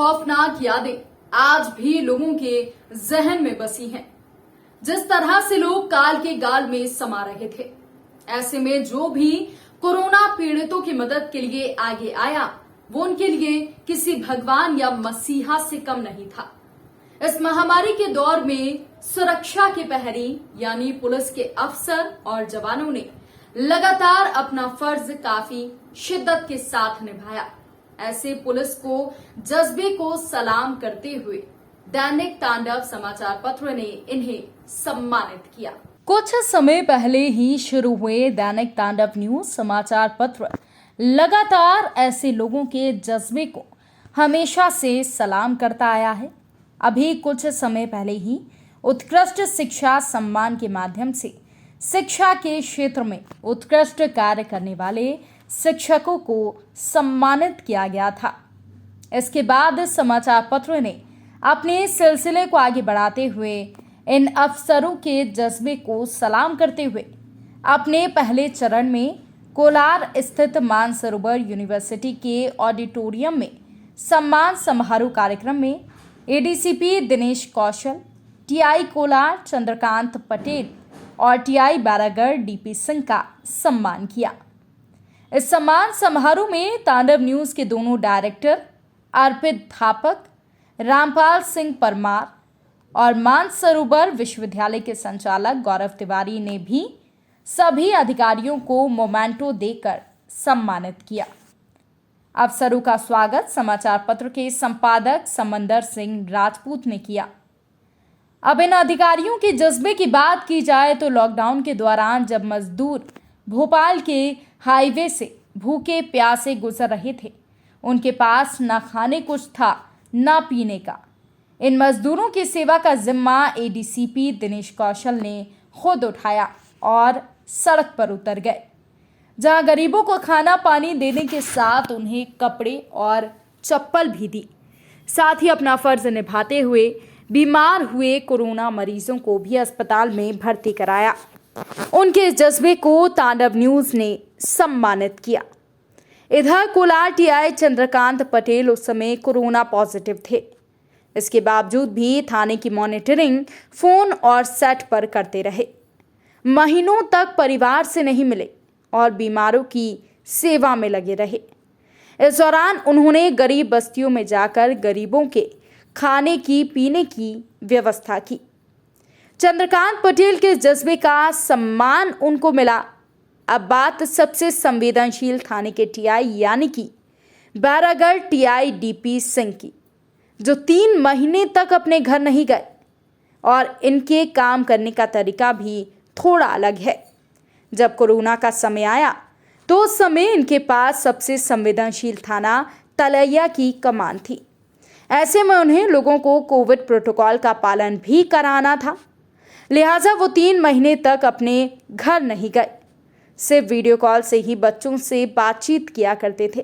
खौफनाक यादें आज भी लोगों के जहन में बसी हैं। जिस तरह से लोग काल के गाल में समा रहे थे, ऐसे में जो भी कोरोना पीड़ितों की मदद के लिए आगे आया, वो उनके लिए किसी भगवान या मसीहा से कम नहीं था। इस महामारी के दौर में सुरक्षा के प्रहरी यानी पुलिस के अफसर और जवानों ने लगातार अपना फर्ज काफी शिद्दत के साथ निभाया। ऐसे पुलिस को जज्बे को सलाम करते हुए दैनिक तांडव समाचार पत्र ने इन्हें सम्मानित किया। कुछ समय पहले ही शुरू हुए दैनिक तांडव न्यूज समाचार पत्र लगातार ऐसे लोगों के जज्बे को हमेशा से सलाम करता आया है। अभी कुछ समय पहले ही उत्कृष्ट शिक्षा सम्मान के माध्यम से शिक्षा के क्षेत्र में उत्कृष्ट कार्य करने वाले शिक्षकों को सम्मानित किया गया था। इसके बाद समाचार पत्र ने अपने सिलसिले को आगे बढ़ाते हुए इन अफसरों के जज्बे को सलाम करते हुए अपने पहले चरण में कोलार स्थित मानसरोवर यूनिवर्सिटी के ऑडिटोरियम में सम्मान समारोह कार्यक्रम में एडीसीपी दिनेश कौशल, टीआई कोलार चंद्रकांत पटेल और टीआई बैरागढ़ डीपी सिंह का सम्मान किया। इस सम्मान समारोह में तांडव न्यूज के दोनों डायरेक्टर अर्पित थापक, रामपाल सिंह परमार और मानसरोवर विश्वविद्यालय के संचालक गौरव तिवारी ने भी सभी अधिकारियों को मोमेंटो देकर सम्मानित किया। अफसरों का स्वागत समाचार पत्र के संपादक समंदर सिंह राजपूत ने किया। अब इन अधिकारियों के जज्बे की बात की जाए तो लॉकडाउन के दौरान जब मजदूर भोपाल के हाईवे से भूखे प्यासे गुजर रहे थे, उनके पास न खाने कुछ था न पीने का। इन मजदूरों की सेवा का जिम्मा एडीसीपी दिनेश कौशल ने खुद उठाया और सड़क पर उतर गए, जहां गरीबों को खाना पानी देने के साथ उन्हें कपड़े और चप्पल भी दी। साथ ही अपना फर्ज निभाते हुए बीमार हुए कोरोना मरीजों को भी अस्पताल में भर्ती कराया। उनके इस जज्बे को तांडव न्यूज ने सम्मानित किया। इधर कोलार टीआई चंद्रकांत पटेल उस समय कोरोना पॉजिटिव थे। इसके बावजूद भी थाने की मॉनिटरिंग फोन और सेट पर करते रहे। महीनों तक परिवार से नहीं मिले और बीमारों की सेवा में लगे रहे। इस दौरान उन्होंने गरीब बस्तियों में जाकर गरीबों के खाने की पीने की व्यवस्था की। चंद्रकांत पटेल के जज्बे का सम्मान उनको मिला। अब बात सबसे संवेदनशील थाने के टीआई यानी कि बैरागढ़ टीआई डीपी सिंह की, जो 3 महीने तक अपने घर नहीं गए और इनके काम करने का तरीका भी थोड़ा अलग है। जब कोरोना का समय आया तो उस समय इनके पास सबसे संवेदनशील थाना तलैया की कमान थी। ऐसे में उन्हें लोगों को कोविड प्रोटोकॉल का पालन भी कराना था, लिहाजा वो 3 महीने तक अपने घर नहीं गए। सिर्फ वीडियो कॉल से ही बच्चों से बातचीत किया करते थे।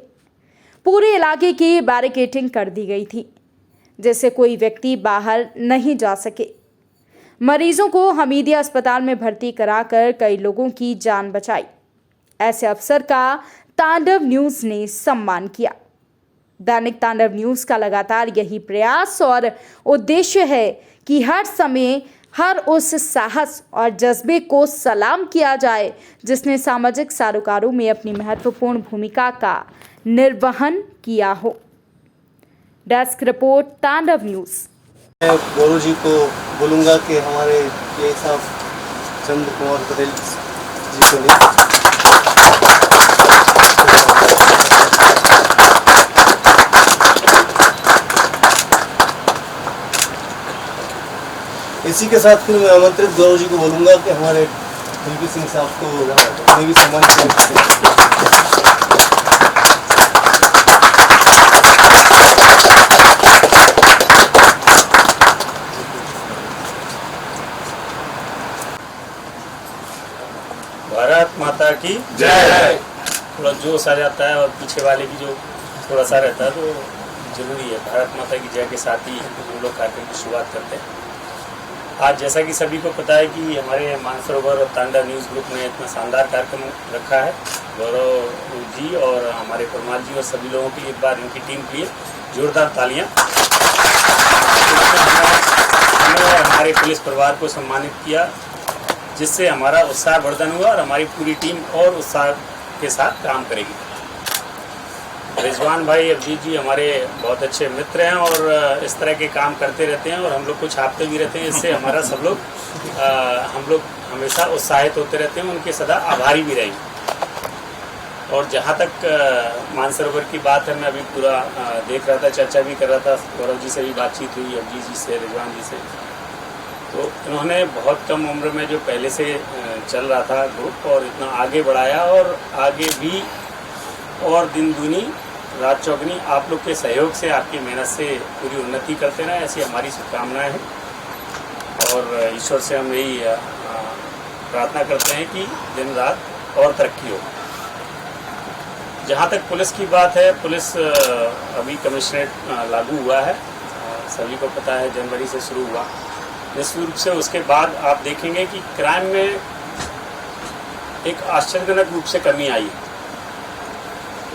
पूरे इलाके की बैरिकेडिंग कर दी गई थी, जिससे कोई व्यक्ति बाहर नहीं जा सके। मरीजों को हमीदिया अस्पताल में भर्ती कराकर कई लोगों की जान बचाई। ऐसे अफसर का तांडव न्यूज ने सम्मान किया। दैनिक तांडव न्यूज का लगातार यही प्रयास और उद्देश्य है कि हर समय हर उस साहस और जज्बे को सलाम किया जाए जिसने सामाजिक सरोकारों में अपनी महत्वपूर्ण भूमिका का निर्वहन किया हो। डेस्क रिपोर्ट तांडव न्यूज। मैं गौरव जी को बोलूँगा कि हमारे ये साहब चंद्र कुमार पटेल जी को नहीं। इसी के साथ फिर मैं आमंत्रित गौरव जी को बोलूँगा कि हमारे डीपी सिंह साहब को भी सम्मानित करें। भारत माता की जय। थोड़ा जोश आ जाता है और पीछे वाले की जो थोड़ा सा रहता है तो जरूरी है। भारत माता की जय के साथ ही हम लोग कार्यक्रम की शुरुआत करते हैं। आज जैसा कि सभी को पता है कि हमारे मानसरोवर और तांडव न्यूज़ ग्रुप ने इतना शानदार कार्यक्रम रखा है। गौरव जी और हमारे परमार जी और सभी लोगों की एक बार इनकी टीम के लिए जोरदार तालियां। और हमारे पुलिस परिवार को सम्मानित किया, जिससे हमारा उत्साह वर्धन हुआ और हमारी पूरी टीम और उत्साह के साथ काम करेगी। रिजवान भाई, अभिजीत जी हमारे बहुत अच्छे मित्र हैं और इस तरह के काम करते रहते हैं और हम लोग कुछ छापते भी रहते हैं। इससे हमारा हम लोग हमेशा उत्साहित होते रहते हैं, उनके सदा आभारी भी रहेंगे। और जहाँ तक मानसरोवर की बात है, मैं अभी पूरा देख रहा था, चर्चा भी कर रहा था, गौरव जी से भी बातचीत हुई, अभिजीत जी से, रिजवान जी से। तो इन्होंने बहुत कम उम्र में जो पहले से चल रहा था ग्रुप और इतना आगे बढ़ाया और आगे भी और दिन दूनी रात चौगनी आप लोग के सहयोग से, आपकी मेहनत से पूरी उन्नति करते रहें, ऐसी हमारी शुभकामनाएं हैं। और ईश्वर से हम यही प्रार्थना करते हैं कि दिन रात और तरक्की हो। जहाँ तक पुलिस की बात है, पुलिस अभी कमिश्नरेट लागू हुआ है, सभी को पता है, जनवरी से शुरू हुआ निश्चित रूप से। उसके बाद आप देखेंगे कि क्राइम में एक आश्चर्यजनक रूप से कमी आई है।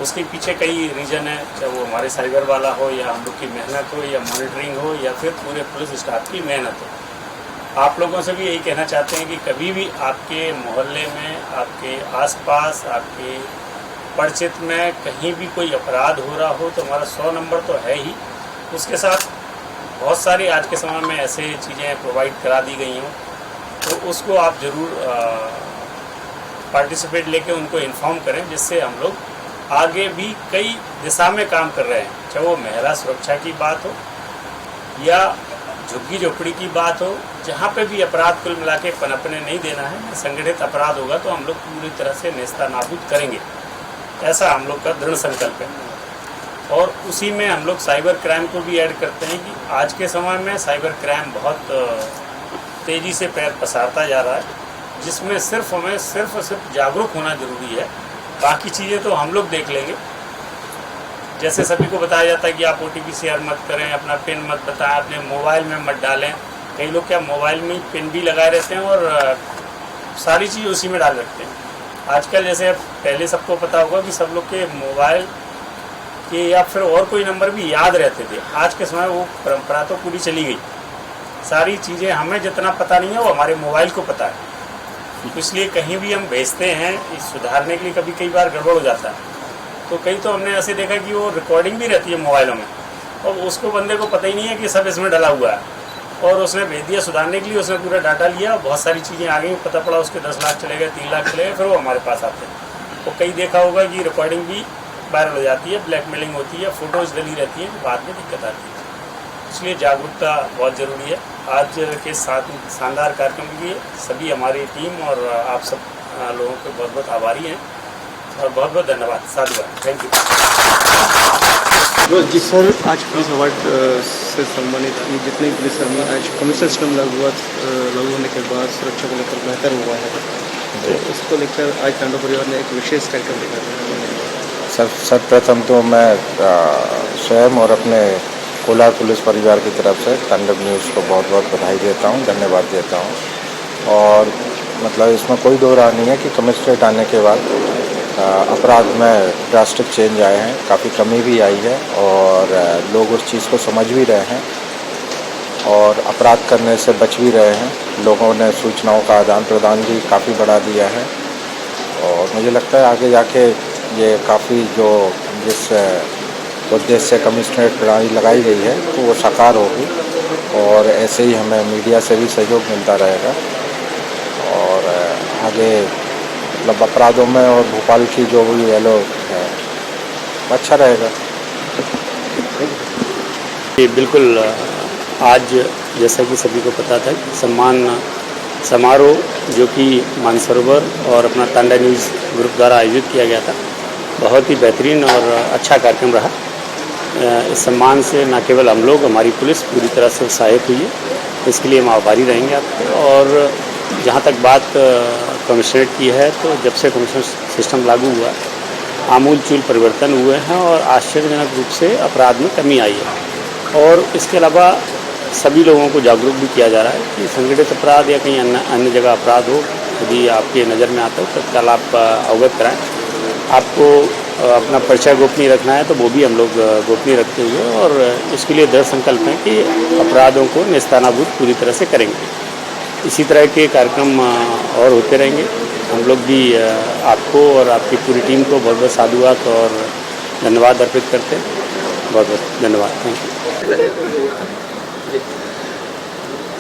उसके पीछे कई रीजन है, चाहे वो हमारे साइबर वाला हो या हम लोग की मेहनत हो या मॉनिटरिंग हो या फिर पूरे पुलिस स्टाफ की मेहनत हो। आप लोगों से भी यही कहना चाहते हैं कि कभी भी आपके मोहल्ले में, आपके आसपास, आपके परिचित में कहीं भी कोई अपराध हो रहा हो तो हमारा 100 नंबर तो है ही, उसके साथ बहुत सारी आज के समय में ऐसे चीज़ें प्रोवाइड करा दी गई हों, तो उसको आप ज़रूर पार्टिसिपेट लेके उनको इन्फॉर्म करें, जिससे हम लोग आगे भी कई दिशा में काम कर रहे हैं। चाहे वो महिला सुरक्षा की बात हो या झुग्गी झोपड़ी की बात हो, जहाँ पे भी अपराध कुल मिला के पनपने नहीं देना है। संगठित अपराध होगा तो हम लोग पूरी तरह से नेस्तनाबूद करेंगे, ऐसा हम लोग का दृढ़ संकल्प है। और उसी में हम लोग साइबर क्राइम को भी ऐड करते हैं कि आज के समय में साइबर क्राइम बहुत तेज़ी से पैर पसारता जा रहा है, जिसमें हमें सिर्फ जागरूक होना जरूरी है। बाकी चीज़ें तो हम लोग देख लेंगे। जैसे सभी को बताया जाता है कि आप OTP शेयर मत करें, अपना पिन मत बताएं, अपने मोबाइल में मत डालें। कई लोग क्या मोबाइल में पिन भी लगाए रहते हैं और सारी चीज़ उसी में डाल रखते हैं। आजकल जैसे पहले सबको पता होगा कि सब लोग के मोबाइल के या फिर और कोई नंबर भी याद रहते थे। आज के समय वो परंपरा तो पूरी चली गई। सारी चीज़ें हमें जितना पता नहीं है वो हमारे मोबाइल को पता है। इसलिए कहीं भी हम भेजते हैं, इस सुधारने के लिए कभी कई बार गड़बड़ हो जाता है। तो कई तो हमने ऐसे देखा कि वो रिकॉर्डिंग भी रहती है मोबाइलों में और उसको बंदे को पता ही नहीं है कि सब इसमें डला हुआ है, और उसने भेज दिया सुधारने के लिए। उसने पूरा डाटा लिया, बहुत सारी चीज़ें आ गई, पता पड़ा उसके 10 लाख चले गए, 3 लाख चले गए, फिर वो हमारे पास आते हैं। तो कई देखा होगा कि रिकॉर्डिंग भी वायरल हो जाती है, ब्लैकमेलिंग होती है, फ़ोटोज़ डली रहती हैं, बाद में दिक्कत आती है। इसलिए जागरूकता बहुत ज़रूरी है। आज के साथ शानदार कार्यक्रम के लिए सभी हमारी टीम और आप सब लोगों के बहुत बहुत आभारी हैं और बहुत बहुत धन्यवाद। साधुवाद, थैंक यू। जी सर, आज पुलिस अवार्ड से सम्मानित जितने पुलिस कर्मी आज कमिश्नर सिस्टम लागू होने के बाद सुरक्षा को लेकर बेहतर हुआ है, तो उसको लेकर आज तांडव परिवार ने एक विशेष कार्यक्रम दिखाया। सर्वप्रथम तो मैं स्वयं और अपने कोलार पुलिस परिवार की तरफ से तांडव न्यूज़ को बहुत बहुत बधाई देता हूँ, धन्यवाद देता हूँ। और मतलब इसमें कोई दो राय नहीं है कि कमिश्नरेट आने के बाद अपराध में ड्रास्टिक चेंज आए हैं, काफ़ी कमी भी आई है और लोग उस चीज़ को समझ भी रहे हैं और अपराध करने से बच भी रहे हैं। लोगों ने सूचनाओं का आदान प्रदान भी काफ़ी बढ़ा दिया है और मुझे लगता है आगे जाके ये काफ़ी जो जिस उद्देश्य से कमिश्नरेट प्रणाली लगाई गई है तो वो साकार होगी और ऐसे ही हमें मीडिया से भी सहयोग मिलता रहेगा और आगे मतलब अपराधों में और भोपाल की जो भी येलो है अच्छा रहेगा। ये बिल्कुल आज जैसा कि सभी को पता था कि सम्मान समारोह जो कि मानसरोवर और अपना तांडा न्यूज़ ग्रुप द्वारा आयोजित किया गया था, बहुत ही बेहतरीन और अच्छा कार्यक्रम रहा। इस सम्मान से न केवल हम लोग, हमारी पुलिस पूरी तरह से उत्साहित हुई है, इसके लिए हम आभारी रहेंगे आपके। और जहाँ तक बात कमिश्नरेट की है, तो जब से कमिश्नर सिस्टम लागू हुआ आमूल चूल परिवर्तन हुए हैं और आश्चर्यजनक रूप से अपराध में कमी आई है। और इसके अलावा सभी लोगों को जागरूक भी किया जा रहा है कि संगठित अपराध या कहीं अन्य जगह अपराध हो, यदि आपके नज़र में आता हो तत्काल आप अवगत कराएं। आपको अपना पर्चा गोपनीय रखना है तो वो भी हम लोग गोपनीय रखते हुए और इसके लिए दृढ़ संकल्प है कि अपराधों को नेस्तनाबूद पूरी तरह से करेंगे। इसी तरह के कार्यक्रम और होते रहेंगे। हम लोग भी आपको और आपकी पूरी टीम को बहुत बहुत साधुवाद और धन्यवाद अर्पित करते हैं। बहुत बहुत धन्यवाद। Thank you.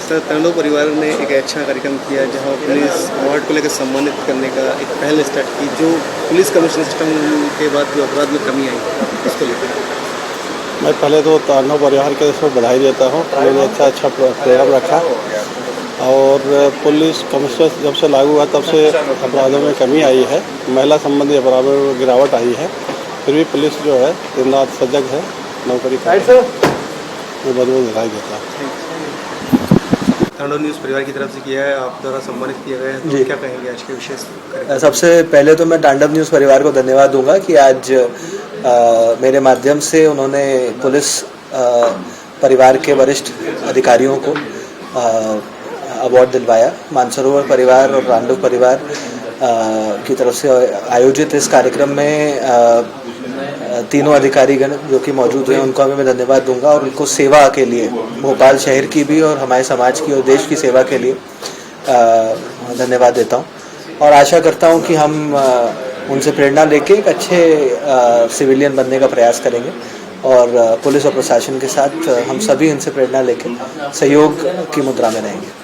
सर, तांडव परिवार ने एक अच्छा कार्यक्रम किया जहां पुलिस अवार्ड को लेकर सम्मानित करने का एक पहल स्टार्ट की, जो पुलिस कमिश्नर सिस्टम के बाद जो अपराध में कमी आई उसको लेकर। मैं पहले तो तांडव परिवार के इसमें बधाई देता हूँ। उन्होंने अच्छा प्रोग्राम रखा और पुलिस कमिश्नर जब से लागू हुआ तब से अपराधों में कमी आई है, महिला संबंधी अपराधों में गिरावट आई है। फिर भी पुलिस जो है दिन रात सजग है, नौकरी कर रही है। मैं बहुत बहुत बधाई देता हूँ। तांडव न्यूज़ परिवार की तरफ से किया है, आप द्वारा सम्मानित किया गया है, तो क्या कहेंगे आज के विशेष कार्यक्रम? सबसे पहले तो मैं तांडव न्यूज़ परिवार को धन्यवाद दूंगा कि आज मेरे माध्यम से उन्होंने पुलिस परिवार के वरिष्ठ अधिकारियों को अवार्ड दिलवाया। मानसरोवर परिवार और तांडव परिवार की तरफ से आयोजित इस कार्यक्रम में तीनों अधिकारीगण जो कि मौजूद हैं उनको मैं धन्यवाद दूंगा और उनको सेवा के लिए, भोपाल शहर की भी और हमारे समाज की और देश की सेवा के लिए धन्यवाद देता हूं और आशा करता हूं कि हम उनसे प्रेरणा लेके एक अच्छे सिविलियन बनने का प्रयास करेंगे और पुलिस और प्रशासन के साथ हम सभी इनसे प्रेरणा लेके सहयोग की मुद्रा में रहेंगे।